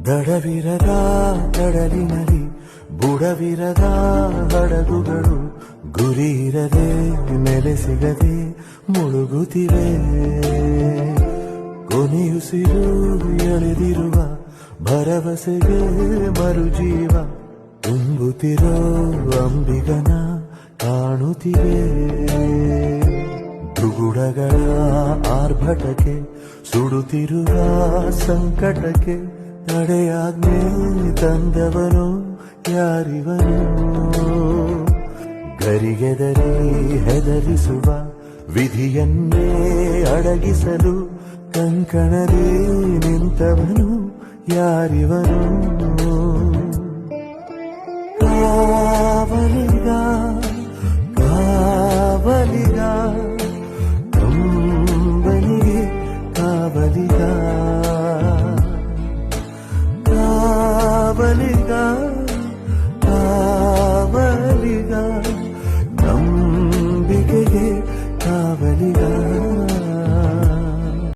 ದಡವಿರದ ಕಡಲಿನಲ್ಲಿ ಬುಡವಿರದ ಹಡಗುಗಳು ಗುರಿಯಿರದೆ ನೆಲೆ ಸಿಗದೆ ಮುಳುಗುತ್ತಿವೆ. ಕೊನೆಯುಸಿರು ಎಳೆದಿರುವ ಭರವಸೆಗೆ ಮರುಜೀವ ತುಂಬುತ್ತಿರೋ ಅಂಬಿಗನ ಕಾಣುತ್ತಿವೆ. ದುಗುಡಗಳ ಆರ್ಭಟಕ್ಕೆ ಸುಡುತ್ತಿರುವ ಸಂಕಟಕ್ಕೆ ತಡೆಯಾಜ್ಞೆ ತಂದವನು ಯಾರಿವನು? ಗರಿಗೆದರಿ ಹೆದರಿಸುವ ವಿಧಿಯನ್ನೇ ಅಡಗಿಸಲು ಕಂಕಣದೇ ನಿಂತವನು ಯಾರಿವನು? ಕಾವಲಿಗ ಕಾವಲಿಗ ಕಂಬನಿಗೆ ಕಾವಲಿಗ ಕಾವಲಿಗ ಕಾವಲಿಗ ನಂಬಿಕೆಗೆ ಕಾವಲಿಗ.